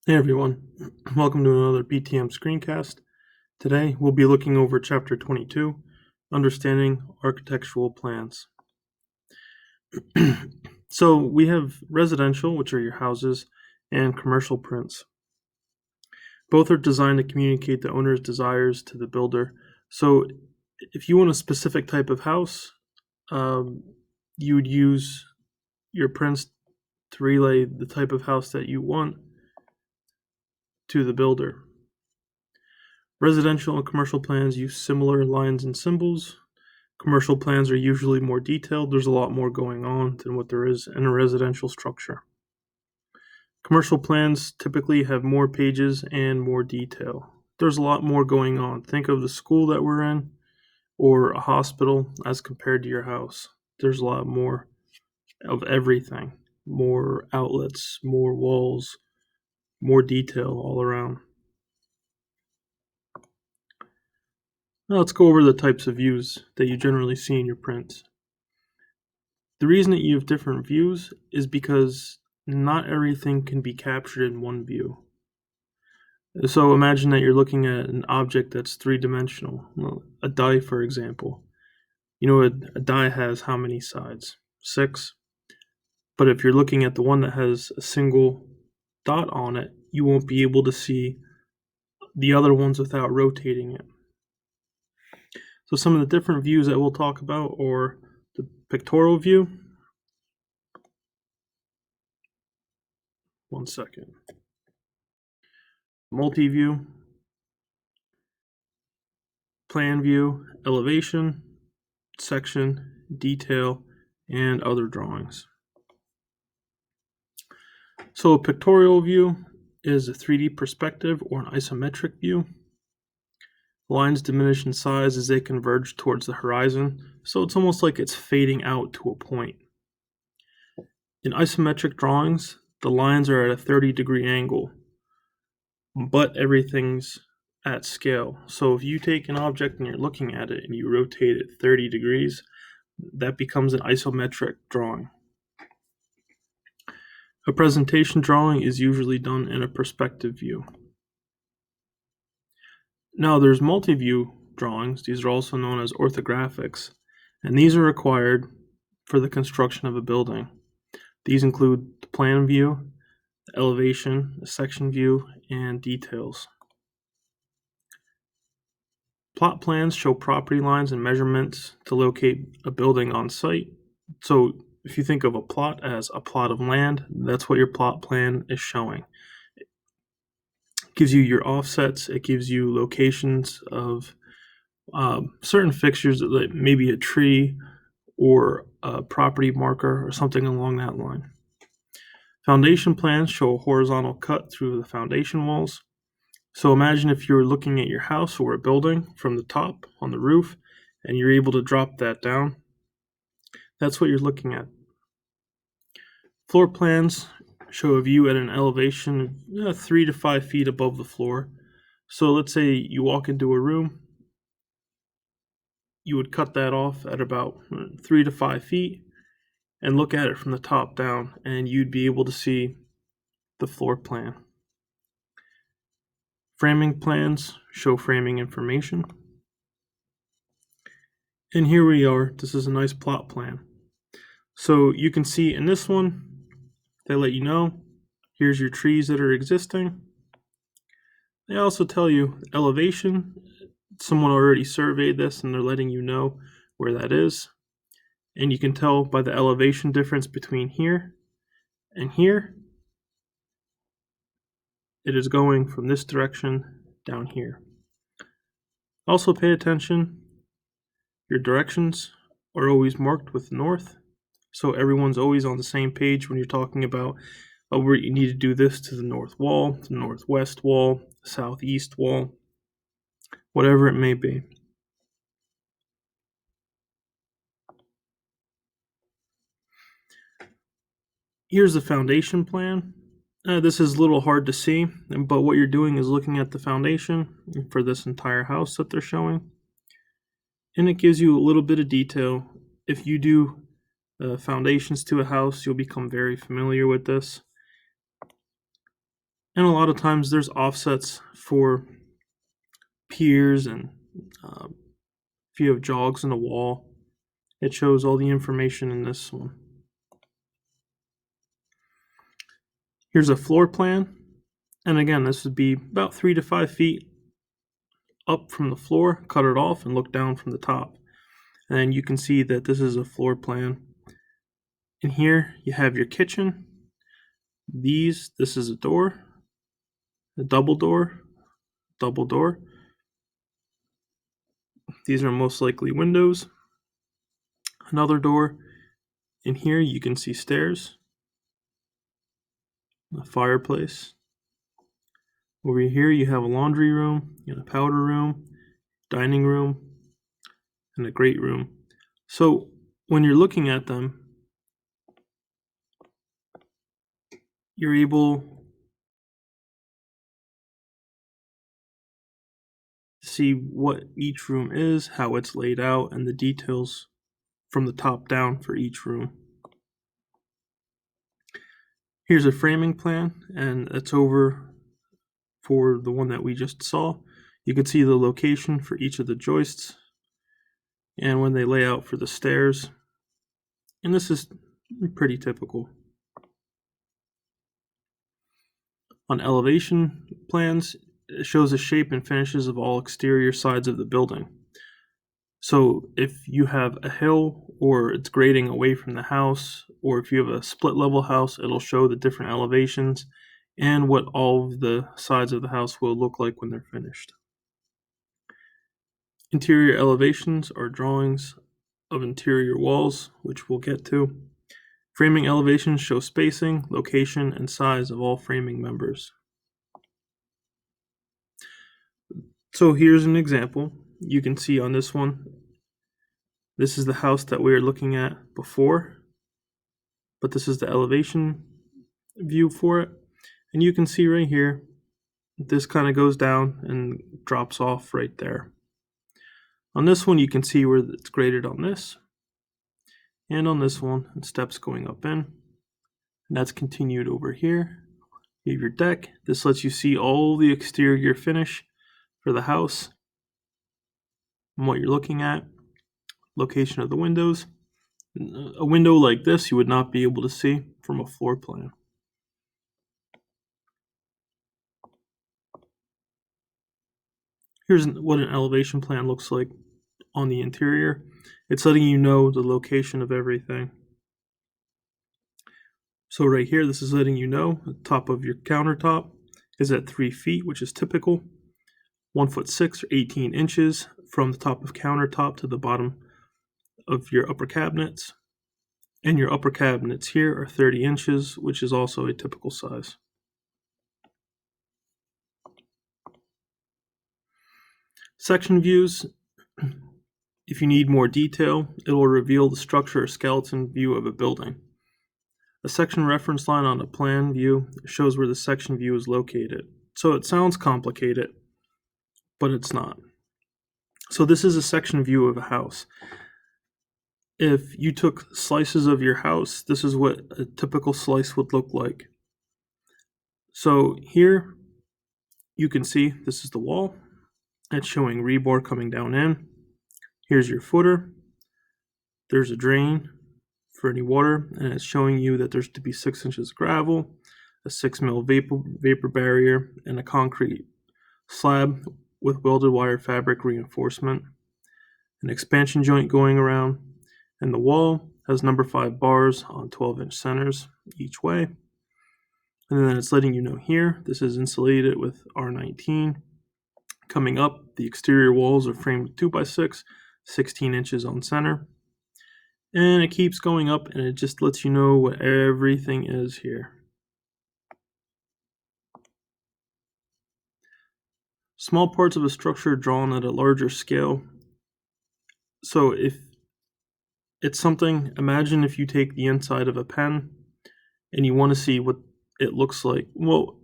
Hey everyone, welcome to another BTM screencast. Today we'll be looking over Chapter 22, Understanding Architectural Plans. So we have residential, which are your houses, and commercial prints. Both are designed to communicate the owner's desires to the builder. So if you want a specific type of house, you would use your prints to relay the type of house that you want to the builder. Residential and commercial plans use similar lines and symbols. Commercial plans are usually more detailed. There's a lot more going on than what there is in a residential structure. Commercial plans typically have more pages and more detail. There's a lot more going on. Think of the school that we're in or a hospital as compared to your house. There's a lot more of everything. More outlets, more walls, more detail all around. Now let's go over the types of views that you generally see in your prints. The reason that you have different views is because not everything can be captured in one view. So imagine that you're looking at an object that's three-dimensional, a die, for example. You know, a die has how many sides? 6. But if you're looking at the one that has a single dot on it, you won't be able to see the other ones without rotating it. So some of the different views that we'll talk about are the pictorial view. One second. Multi-view, plan view, elevation, section, detail, and other drawings. So a pictorial view is a 3D perspective or an isometric view. Lines diminish in size as they converge towards the horizon, so it's almost like it's fading out to a point. In isometric drawings, the lines are at a 30-degree angle, but everything's at scale. So if you take an object and you're looking at it and you rotate it 30 degrees, that becomes an isometric drawing. A presentation drawing is usually done in a perspective view. Now there's multi-view drawings. These are also known as orthographics, and these are required for the construction of a building. These include the plan view, the elevation, the section view, and details. Plot plans show property lines and measurements to locate a building on site. So if you think of a plot as a plot of land, that's what your plot plan is showing. It gives you your offsets, it gives you locations of certain fixtures, like maybe a tree or a property marker or something along that line. Foundation plans show a horizontal cut through the foundation walls. So imagine if you were looking at your house or a building from the top on the roof and you're able to drop that down. That's what you're looking at. Floor plans show a view at an elevation of 3 to 5 feet above the floor. So let's say you walk into a room, you would cut that off at about 3 to 5 feet and look at it from the top down, and you'd be able to see the floor plan. Framing plans show framing information. And here we are. This is a nice plot plan. So you can see in this one, they let you know, here's your trees that are existing. They also tell you elevation. Someone already surveyed this and they're letting you know where that is. And you can tell by the elevation difference between here and here, it is going from this direction down here. Also pay attention, your directions are always marked with north, so everyone's always on the same page when you're talking about where you need to do this to the north wall, the northwest wall, southeast wall, whatever it may be. Here's the foundation plan. This is a little hard to see, but what you're doing is looking at the foundation for this entire house that they're showing. And it gives you a little bit of detail. If you do foundations to a house, you'll become very familiar with this. And a lot of times there's offsets for piers, and if you have jogs in a wall, it shows all the information in this one. Here's a floor plan, and again, this would be about 3 to 5 feet up from the floor. Cut it off and look down from the top, and you can see that this is a floor plan. In here you have your kitchen. This is a door, a double door. These are most likely windows. Another door. In here you can see stairs, a fireplace. Over here you have a laundry room, and a powder room, dining room, and a great room. So when you're looking at them, you're able to see what each room is, how it's laid out, and the details from the top down for each room. Here's a framing plan, and it's over for the one that we just saw. You can see the location for each of the joists and when they lay out for the stairs. And this is pretty typical. On elevation plans, it shows the shape and finishes of all exterior sides of the building. So if you have a hill, or it's grading away from the house, or if you have a split level house, it'll show the different elevations and what all of the sides of the house will look like when they're finished. Interior elevations are drawings of interior walls, which we'll get to. Framing elevations show spacing, location, and size of all framing members. So here's an example. You can see on this one, this is the house that we were looking at before, but this is the elevation view for it. And you can see right here, this kind of goes down and drops off right there. On this one, you can see where it's graded on this, and on this one, steps going up in. And that's continued over here. You have your deck. This lets you see all the exterior finish for the house and what you're looking at. Location of the windows. A window like this you would not be able to see from a floor plan. Here's what an elevation plan looks like on the interior. It's letting you know the location of everything. So right here, this is letting you know the top of your countertop is at 3 feet, which is typical. 1'6" or 18 inches from the top of countertop to the bottom of your upper cabinets. And your upper cabinets here are 30 inches, which is also a typical size. Section views. If you need more detail, it will reveal the structure or skeleton view of a building. A section reference line on a plan view shows where the section view is located. So it sounds complicated, but it's not. So this is a section view of a house. If you took slices of your house, this is what a typical slice would look like. So here you can see this is the wall. It's showing rebar coming down in. Here's your footer. There's a drain for any water, and it's showing you that there's to be 6 inches of gravel, a 6 mil vapor barrier, and a concrete slab with welded wire fabric reinforcement, an expansion joint going around, and the wall has number 5 bars on 12-inch centers each way. And then it's letting you know here, this is insulated with R19. Coming up, the exterior walls are framed with 2x6, 16 inches on center. And it keeps going up, and it just lets you know what everything is here. Small parts of a structure drawn at a larger scale. So if it's something, imagine if you take the inside of a pen and you want to see what it looks like. Well,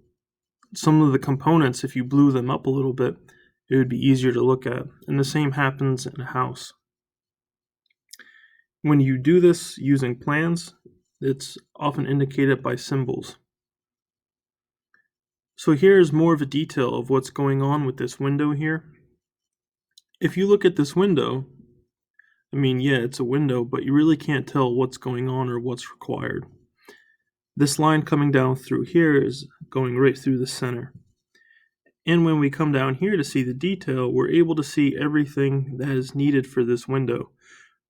some of the components, if you blew them up a little bit, it would be easier to look at. And the same happens in a house. When you do this using plans, it's often indicated by symbols. So here is more of a detail of what's going on with this window here. If you look at this window, I mean, yeah, it's a window, but you really can't tell what's going on or what's required. This line coming down through here is going right through the center. And when we come down here to see the detail, we're able to see everything that is needed for this window.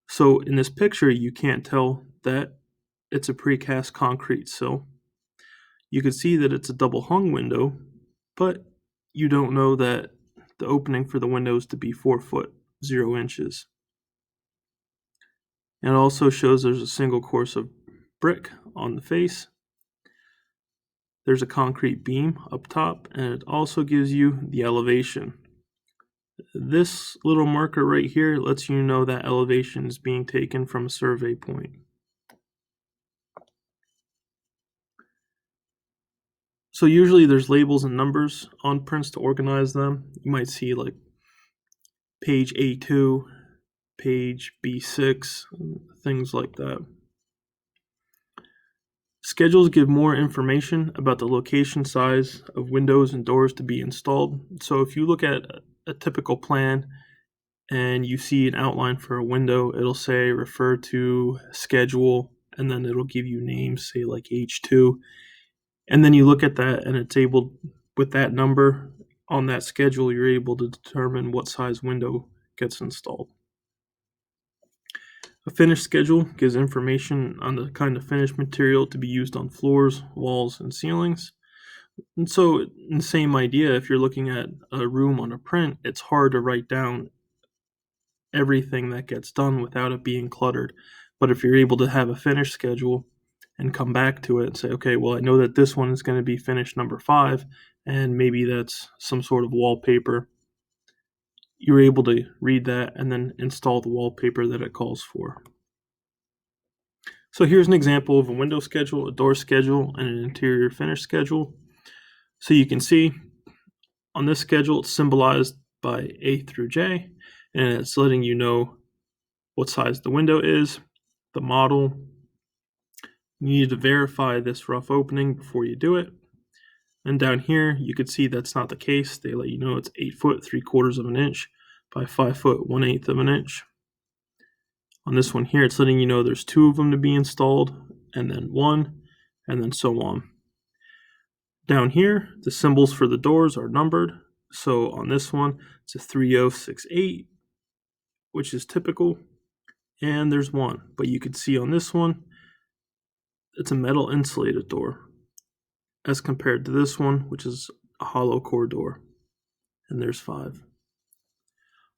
So in this picture, you can't tell that it's a precast concrete sill. You can see that it's a double hung window, but you don't know that the opening for the window is to be 4 foot 0 inches. And it also shows there's a single course of brick on the face. There's a concrete beam up top, and it also gives you the elevation. This little marker right here lets you know that elevation is being taken from a survey point. So usually there's labels and numbers on prints to organize them. You might see like page A2, page B6, things like that. Schedules give more information about the location size of windows and doors to be installed. So if you look at a typical plan and you see an outline for a window, it'll say refer to schedule, and then it'll give you names, say like H2. And then you look at that and it's able, with that number on that schedule, you're able to determine what size window gets installed. A finish schedule gives information on the kind of finished material to be used on floors, walls, and ceilings. And so, the same idea, if you're looking at a room on a print, it's hard to write down everything that gets done without it being cluttered. But if you're able to have a finish schedule and come back to it and say, okay, well, I know that this one is going to be finished number 5, and maybe that's some sort of wallpaper, you're able to read that and then install the wallpaper that it calls for. So here's an example of a window schedule, a door schedule, and an interior finish schedule. So you can see on this schedule, it's symbolized by A through J, and it's letting you know what size the window is, the model. You need to verify this rough opening before you do it. And down here, you can see that's not the case. They let you know it's 8 foot 3/4 of an inch by 5 foot 1/8 of an inch. On this one here, it's letting you know there's 2 of them to be installed, and then 1, and then so on. Down here, the symbols for the doors are numbered. So on this one, it's a 3068, which is typical, and there's 1. But you can see on this one, it's a metal insulated door, as compared to this one, which is a hollow core door, and there's 5.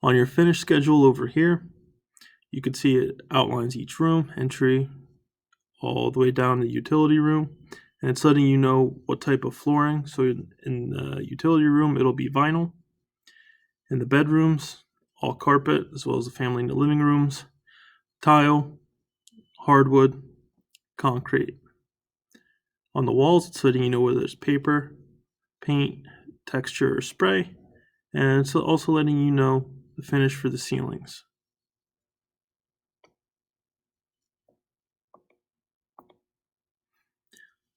On your finish schedule over here, you can see it outlines each room, entry, all the way down to the utility room, and it's letting you know what type of flooring. So in the utility room, it'll be vinyl. In the bedrooms, all carpet, as well as the family in the living rooms, tile, hardwood, concrete. On the walls, it's letting you know whether there's paper, paint, texture, or spray, and it's also letting you know the finish for the ceilings.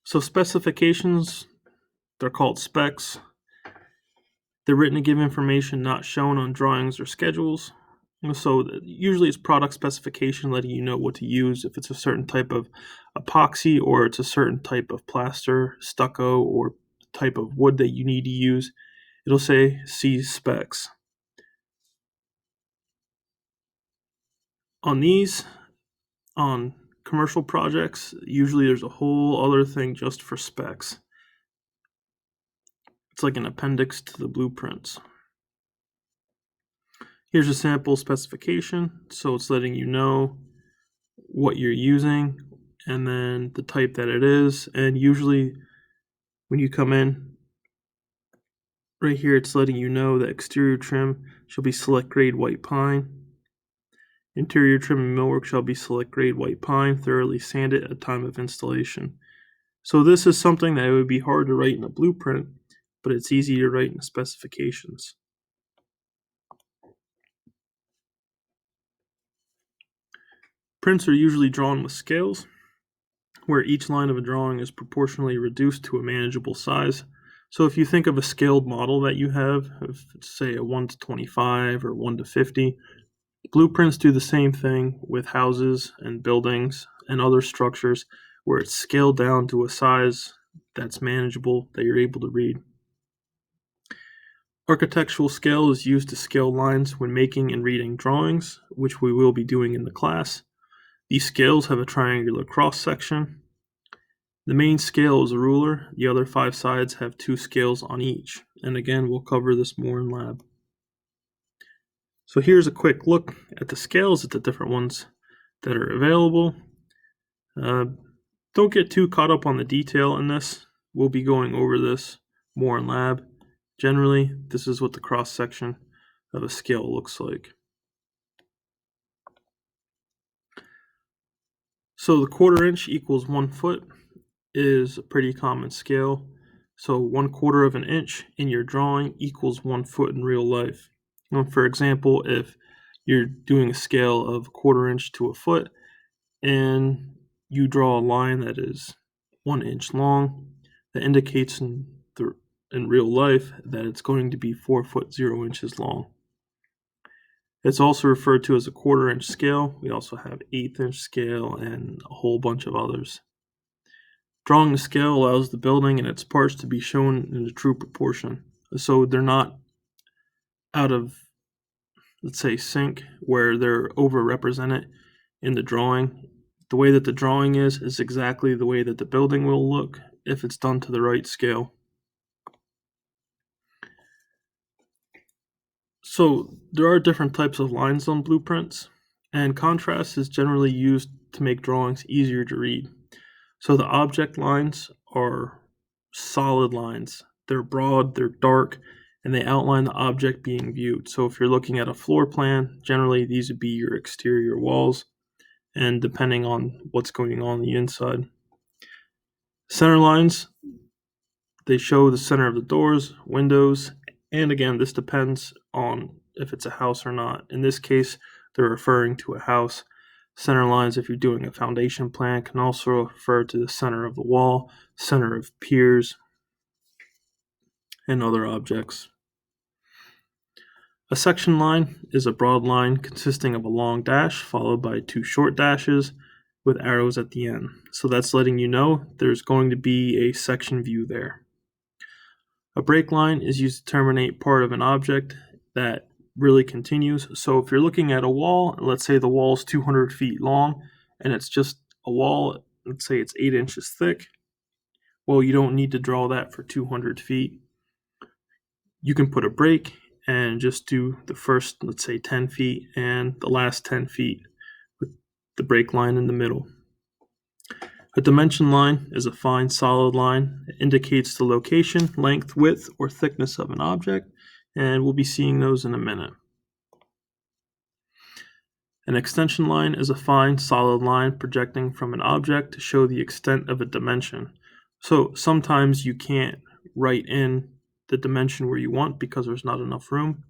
So specifications, they're called specs. They're written to give information not shown on drawings or schedules. So usually it's product specification letting you know what to use, if it's a certain type of epoxy or it's a certain type of plaster, stucco, or type of wood that you need to use. It'll say see specs. On these, on commercial projects, usually there's a whole other thing just for specs. It's like an appendix to the blueprints. Here's a sample specification. So it's letting you know what you're using and then the type that it is. And usually when you come in, right here, it's letting you know that exterior trim shall be select grade white pine. Interior trim and millwork shall be select grade white pine, thoroughly sanded at time of installation. So this is something that would be hard to write in a blueprint, but it's easy to write in the specifications. Prints are usually drawn with scales, where each line of a drawing is proportionally reduced to a manageable size. So if you think of a scaled model that you have, of say a 1 to 25 or 1 to 50, blueprints do the same thing with houses and buildings and other structures where it's scaled down to a size that's manageable, that you're able to read. Architectural scale is used to scale lines when making and reading drawings, which we will be doing in the class. These scales have a triangular cross section. The main scale is a ruler. The other 5 sides have 2 scales on each. And again, we'll cover this more in lab. So here's a quick look at the scales, at the different ones that are available. Don't get too caught up on the detail in this. We'll be going over this more in lab. Generally, this is what the cross section of a scale looks like. So the 1/4 inch equals 1 foot is a pretty common scale. So 1/4 of an inch in your drawing equals 1 foot in real life. Now, for example, if you're doing a scale of 1/4 inch to a foot and you draw a line that is 1 inch long, that indicates in real life that it's going to be 4 foot 0 inches long. It's also referred to as a 1/4 inch scale. We also have 1/8 inch scale and a whole bunch of others. Drawing the scale allows the building and its parts to be shown in a true proportion, so they're not out of, let's say, sync, where they're overrepresented in the drawing. The way that the drawing is exactly the way that the building will look if it's done to the right scale. So there are different types of lines on blueprints, and contrast is generally used to make drawings easier to read. So the object lines are solid lines. They're broad, they're dark, and they outline the object being viewed. So if you're looking at a floor plan, generally these would be your exterior walls, and depending on what's going on the inside. Center lines, they show the center of the doors, windows, and again, this depends on if it's a house or not. In this case, they're referring to a house. Center lines, if you're doing a foundation plan, can also refer to the center of the wall, center of piers, and other objects. A section line is a broad line consisting of a long dash followed by 2 short dashes with arrows at the end. So that's letting you know there's going to be a section view there. A break line is used to terminate part of an object that really continues. So if you're looking at a wall, let's say the wall is 200 feet long and it's just a wall, let's say it's 8 inches thick. Well, you don't need to draw that for 200 feet. You can put a break and just do the first, let's say, 10 feet and the last 10 feet with the break line in the middle. A dimension line is a fine solid line. It indicates the location, length, width, or thickness of an object, and we'll be seeing those in a minute. An extension line is a fine solid line projecting from an object to show the extent of a dimension. So sometimes you can't write in the dimension where you want because there's not enough room,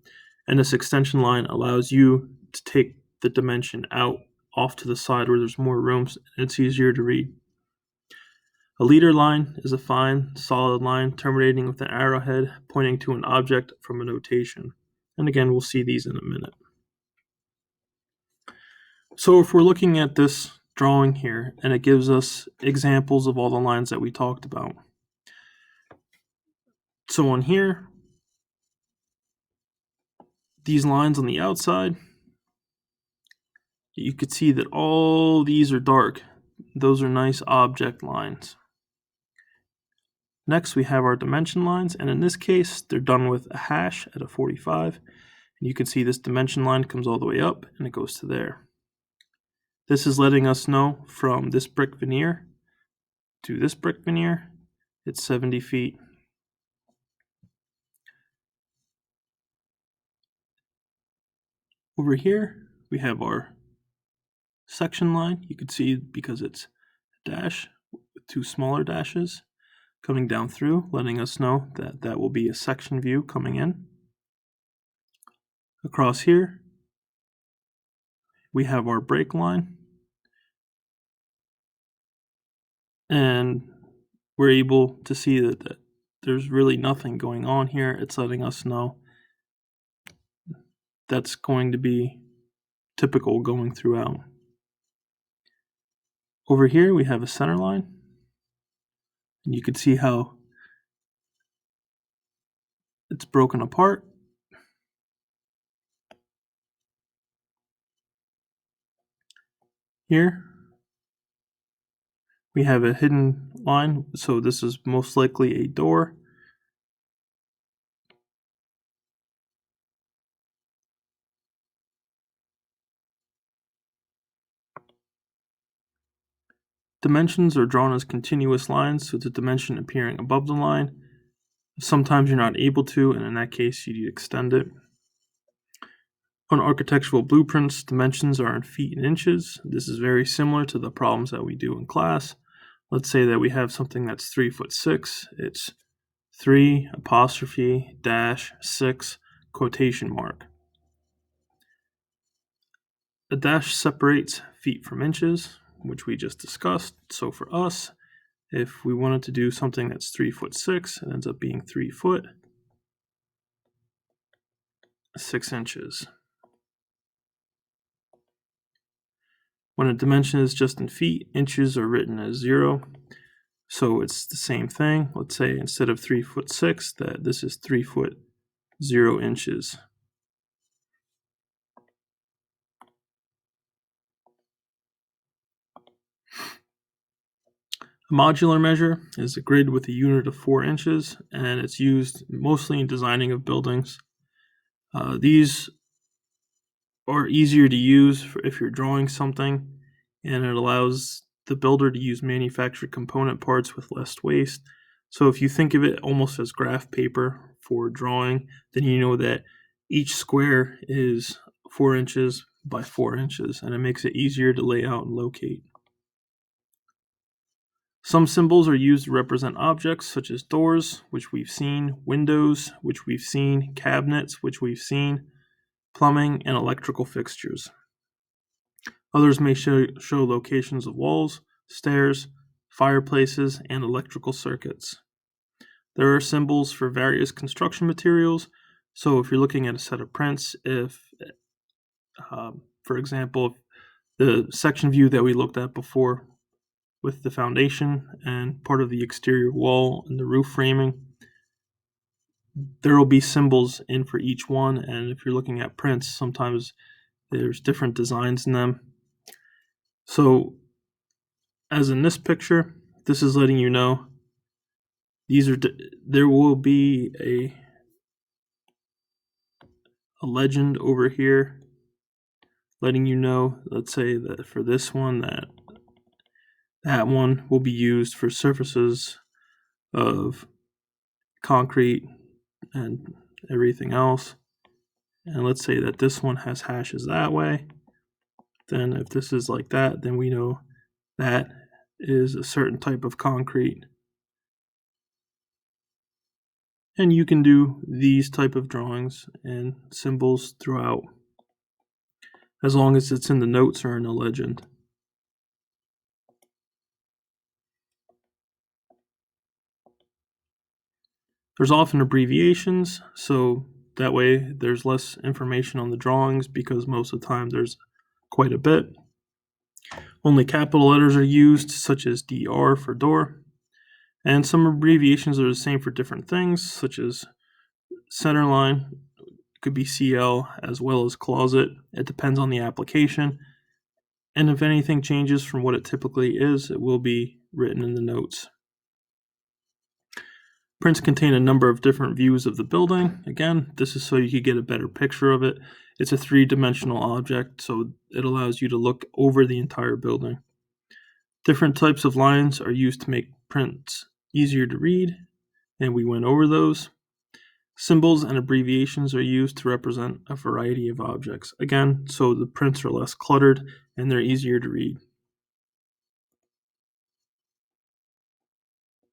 and this extension line allows you to take the dimension out off to the side where there's more room and it's easier to read. A leader line is a fine, solid line terminating with an arrowhead pointing to an object from a notation. And again, we'll see these in a minute. So if we're looking at this drawing here, and it gives us examples of all the lines that we talked about. So on here, these lines on the outside, you could see that all these are dark. Those are nice object lines. Next, we have our dimension lines, and in this case, they're done with a hash at a 45. And you can see this dimension line comes all the way up, and it goes to there. This is letting us know from this brick veneer to this brick veneer, it's 70 feet. Over here, we have our section line. You can see because it's a dash with 2 smaller dashes coming down through, letting us know that that will be a section view coming in. Across here, we have our break line, and we're able to see that there's really nothing going on here. It's letting us know that's going to be typical going throughout. Over here we have a center line, and you can see how it's broken apart. Here we have a hidden line, so this is most likely a door. Dimensions are drawn as continuous lines, with the dimension appearing above the line. Sometimes you're not able to, and in that case you'd extend it. On architectural blueprints, dimensions are in feet and inches. This is very similar to the problems that we do in class. Let's say that we have something that's 3'6". It's 3'-6" quotation mark. A dash separates feet from inches, which we just discussed. So for us, if we wanted to do something that's 3'6", it ends up being 3 foot, 6 inches. When a dimension is just in feet, inches are written as 0. So it's the same thing. Let's say instead of 3'6", that this is 3 foot 0 inches. A modular measure is a grid with a unit of 4 inches, and it's used mostly in designing of buildings. These are easier to use if you're drawing something, and it allows the builder to use manufactured component parts with less waste. So if you think of it almost as graph paper for drawing, then you know that each square is 4 inches by 4 inches, and it makes it easier to lay out and locate. Some symbols are used to represent objects such as doors, which we've seen, windows, which we've seen, cabinets, which we've seen, plumbing, and electrical fixtures. Others may show locations of walls, stairs, fireplaces, and electrical circuits. There are symbols for various construction materials. So if you're looking at a set of prints, for example, the section view that we looked at before with the foundation and part of the exterior wall and the roof framing, there will be symbols in for each one. And if you're looking at prints, sometimes there's different designs in them. So as in this picture, this is letting you know there will be a legend over here letting you know, let's say that for this one, that one will be used for surfaces of concrete and everything else. And let's say that this one has hashes that way. Then if this is like that, then we know that is a certain type of concrete. And you can do these type of drawings and symbols throughout, as long as it's in the notes or in a legend. There's often abbreviations, so that way there's less information on the drawings, because most of the time there's quite a bit. Only capital letters are used, such as DR for door. And some abbreviations are the same for different things, such as centerline, could be CL, as well as closet. It depends on the application. And if anything changes from what it typically is, it will be written in the notes. Prints contain a number of different views of the building. Again, this is so you could get a better picture of it. It's a 3-dimensional object, so it allows you to look over the entire building. Different types of lines are used to make prints easier to read, and we went over those. Symbols and abbreviations are used to represent a variety of objects. Again, so the prints are less cluttered and they're easier to read.